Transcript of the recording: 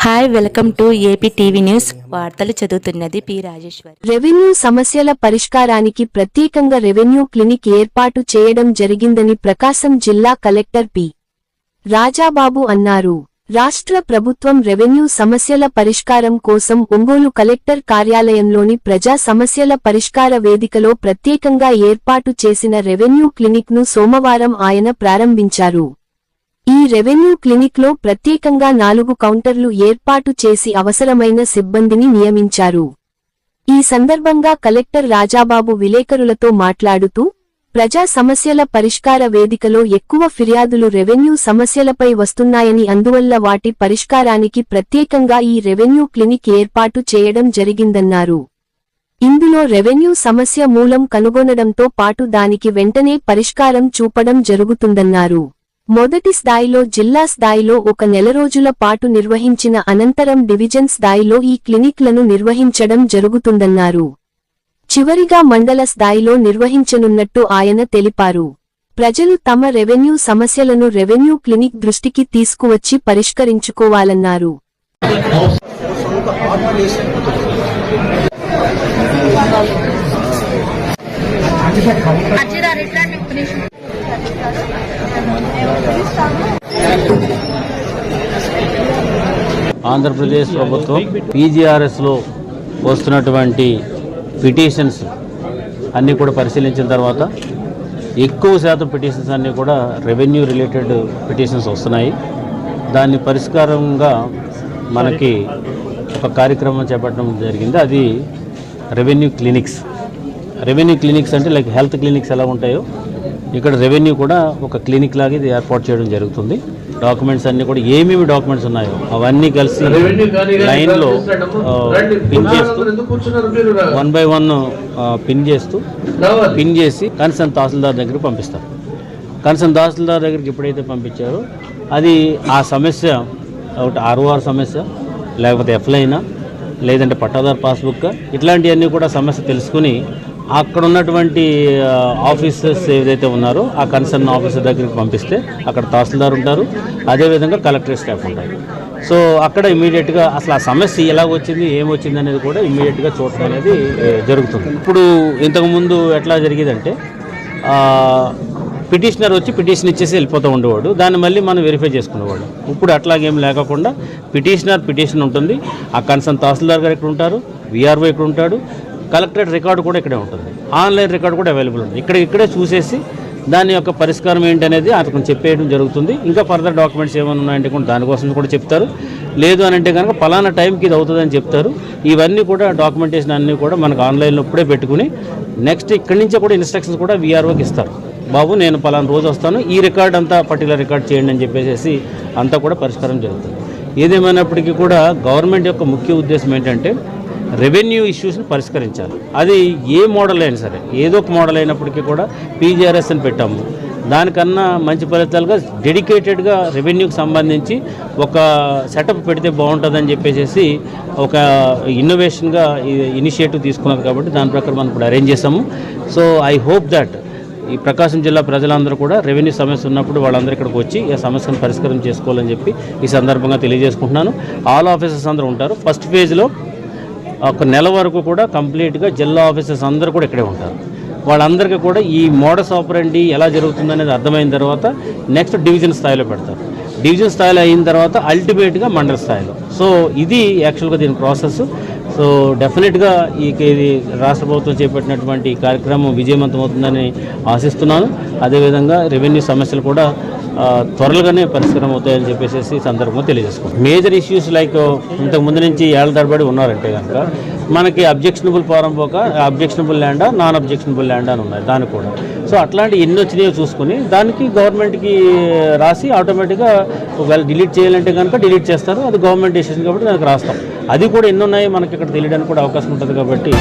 Hi, welcome to AP TV news. వార్తలు చదువుతున్నది P Rajeshwari. Revenue సమస్యల పరిష్కారానికి ప్రత్యేకంగా రెవెన్యూ క్లినిక్ ఏర్పాటు చేయడం జరిగిందని ప్రకాశం జిల్లా కలెక్టర్ పి. రాజాబాబు అన్నారు. రాష్ట్ర ప్రభుత్వం రెవెన్యూ సమస్యల పరిష్కారం కోసం ఒంగోలు కలెక్టర్ కార్యాలయంలోని ప్రజా సమస్యల పరిష్కార వేదికలో ప్రత్యేకంగా ఏర్పాటు చేసిన రెవెన్యూ క్లినిక్ను సోమవారం ఆయన ప్రారంభించారు. ఈ రెవెన్యూ క్లినిక్లో ప్రత్యేకంగా 4 కౌంటర్లు ఏర్పాటు చేసి అవసరమైన సిబ్బందిని నియమించారు. ఈ సందర్భంగా కలెక్టర్ రాజాబాబు విలేకరులతో మాట్లాడుతూ, ప్రజా సమస్యల పరిష్కార వేదికలో ఎక్కువ ఫిర్యాదులు రెవెన్యూ సమస్యలపై వస్తున్నాయని, అందువల్ల వాటి పరిష్కారానికి ప్రత్యేకంగా ఈ రెవెన్యూ క్లినిక్ ఏర్పాటు చేయడం జరిగిందన్నారు. ఇందులో రెవెన్యూ సమస్య మూలం కనుగొనడంతో పాటు దానికి వెంటనే పరిష్కారం చూపడం జరుగుతుందన్నారు. మొదటి స్థాయిలో జిల్లా స్థాయిలో 1 నెల రోజుల పాటు నిర్వహించిన అనంతరం డివిజన్ స్థాయిలో ఈ క్లినిక్లను నిర్వహించడం జరుగుతుందన్నారు. చివరిగా మండల స్థాయిలో నిర్వహించనున్నట్టు ఆయన తెలిపారు. ప్రజలు తమ రెవెన్యూ సమస్యలను రెవెన్యూ క్లినిక్ దృష్టికి తీసుకువచ్చి పరిష్కరించుకోవాలన్నారు. ఆంధ్రప్రదేశ్ ప్రభుత్వం పీజీఆర్ఎస్లో వస్తున్నటువంటి పిటిషన్స్ అన్నీ కూడా పరిశీలించిన తర్వాత ఎక్కువ శాతం పిటిషన్స్ అన్నీ కూడా రెవెన్యూ రిలేటెడ్ పిటిషన్స్ వస్తున్నాయి. దాన్ని పరిష్కారంగా మనకి ఒక కార్యక్రమం చేపట్టడం జరిగింది. అది రెవెన్యూ క్లినిక్స్. రెవెన్యూ క్లినిక్స్ అంటే లైక్ హెల్త్ క్లినిక్స్ ఎలా ఉంటాయో ఇక్కడ రెవెన్యూ కూడా ఒక క్లినిక్ లాగా ఇది ఏర్పాటు చేయడం జరుగుతుంది. డాక్యుమెంట్స్ అన్నీ కూడా ఏమేమి డాక్యుమెంట్స్ ఉన్నాయో అవన్నీ కలిసి లైన్లో పిన్ చేస్తూ 1 by 1 పిన్ చేసి కన్సర్న్ తహసీల్దార్ దగ్గరికి పంపిస్తారు. కన్సర్న్ తహసీల్దార్ దగ్గరికి ఎప్పుడైతే పంపించారో అది ఆ సమస్య ఒకటి ROR సమస్య, లేకపోతే ఎఫ్లైనా, లేదంటే పట్టాదారు పాస్బుక్, ఇట్లాంటివన్నీ కూడా సమస్య తెలుసుకుని అక్కడ ఉన్నటువంటి ఆఫీసర్స్ ఏదైతే ఉన్నారో ఆ కన్సర్న్ ఆఫీసర్ దగ్గరికి పంపిస్తే అక్కడ తహసీల్దార్ ఉంటారు, అదేవిధంగా కలెక్టరేట్ స్టాఫ్ ఉంటారు. సో అక్కడ ఇమీడియట్గా అసలు ఆ సమస్య ఎలా వచ్చింది, ఏమొచ్చింది అనేది కూడా ఇమీడియట్గా చూడటం అనేది జరుగుతుంది. ఇప్పుడు ఇంతకుముందు ఎట్లా జరిగేదంటే పిటిషనర్ వచ్చి పిటిషన్ ఇచ్చేసి వెళ్ళిపోతూ ఉండేవాడు, దాన్ని మళ్ళీ మనం వెరిఫై చేసుకునేవాడు. ఇప్పుడు అట్లాగేం లేకుండా పిటిషన్ ఉంటుంది, ఆ కన్సర్న్ తహసీల్దార్ గారు ఇక్కడ ఉంటారు, VRO ఇక్కడ ఉంటాడు, కలెక్టరేట్ రికార్డు కూడా ఇక్కడే ఉంటుంది, ఆన్లైన్ రికార్డు కూడా అవైలబుల్ ఉంటుంది. ఇక్కడే చూసేసి దాని యొక్క పరిష్కారం ఏంటనేది అతను చెప్పేయడం జరుగుతుంది. ఇంకా ఫర్దర్ డాక్యుమెంట్స్ ఏమైనా ఉన్నాయంటే కూడా దానికోసం కూడా చెప్తారు. లేదు అని అంటే కనుక పలానా టైంకి ఇది అవుతుందని చెప్తారు. ఇవన్నీ కూడా డాక్యుమెంటేషన్ అన్నీ కూడా మనకు ఆన్లైన్లో ఇప్పుడే పెట్టుకుని నెక్స్ట్ ఇక్కడి నుంచే కూడా ఇన్స్ట్రక్షన్స్ కూడా VROకి ఇస్తారు. బాబు నేను పలానా రోజు వస్తాను, ఈ రికార్డ్ అంతా పర్టికులర్ రికార్డ్ చేయండి అని చెప్పేసి అంతా కూడా పరిష్కారం జరుగుతుంది. ఏదేమైనప్పటికీ కూడా గవర్నమెంట్ యొక్క ముఖ్య ఉద్దేశం ఏంటంటే రెవెన్యూ ఇష్యూస్ని పరిష్కరించాలి. అది ఏ మోడల్ అయినా సరే, ఏదో ఒక మోడల్ అయినప్పటికీ కూడా PGRS అని పెట్టాము. దానికన్నా మంచి ఫలితాలుగా డెడికేటెడ్గా రెవెన్యూకి సంబంధించి ఒక సెటప్ పెడితే బాగుంటుందని చెప్పేసి ఒక ఇన్నోవేషన్గా ఇనిషియేటివ్ తీసుకున్నది. కాబట్టి దాని ప్రకారం మనం ఇప్పుడు అరేంజ్ చేసాము. సో ఐ హోప్ దట్ ఈ ప్రకాశం జిల్లా ప్రజలందరూ కూడా రెవెన్యూ సమస్య ఉన్నప్పుడు వాళ్ళందరూ ఇక్కడికి వచ్చి ఈ సమస్యను పరిష్కారం చేసుకోవాలని చెప్పి ఈ సందర్భంగా తెలియజేసుకుంటున్నాను. ఆల్ ఆఫీసర్స్ అందరూ ఉంటారు. ఫస్ట్ ఫేజ్లో 1 నెల వరకు కూడా కంప్లీట్గా జిల్లా ఆఫీసర్స్ అందరూ కూడా ఇక్కడే ఉంటారు. వాళ్ళందరికీ కూడా ఈ మోడస్ ఆపరెండి ఎలా జరుగుతుందనేది అర్థమైన తర్వాత నెక్స్ట్ డివిజన్ స్థాయిలో పెడతారు. డివిజన్ స్థాయిలో అయిన తర్వాత అల్టిమేట్గా మండల స్థాయిలో. సో ఇది యాక్చువల్గా దీని ప్రాసెస్. సో డెఫినెట్గా ఇది రాష్ట్ర ప్రభుత్వం చేపట్టినటువంటి ఈ కార్యక్రమం విజయవంతమవుతుందని ఆశిస్తున్నాను. అదేవిధంగా రెవెన్యూ సమస్యలు కూడా త్వరలోనే పరిష్కారం అవుతాయని చెప్పేసి సందర్భంగా తెలియజేసుకుంటాం. మేజర్ ఇష్యూస్ లైక్ ఇంతకు ముందు నుంచి ఏళ్ల తరబడి ఉన్నారంటే కనుక మనకి అబ్జెక్షనబుల్ ఫారం పోక అబ్జెక్షనబుల్ ల్యాండా, నాన్ అబ్జెక్షనబుల్ ల్యాండా అని ఉన్నాయి దానికి కూడా. సో అట్లాంటి ఎన్ని వచ్చినాయో చూసుకుని దానికి గవర్నమెంట్కి రాసి ఆటోమేటిక్గా ఒకవేళ డిలీట్ చేయాలంటే కనుక డిలీట్ చేస్తారు. అది గవర్నమెంట్ డెసిషన్ కాబట్టి దానికి రాస్తాం. అది కూడా ఎన్ని ఉన్నాయి మనకి ఇక్కడ తెలియడానికి కూడా అవకాశం ఉంటుంది. కాబట్టి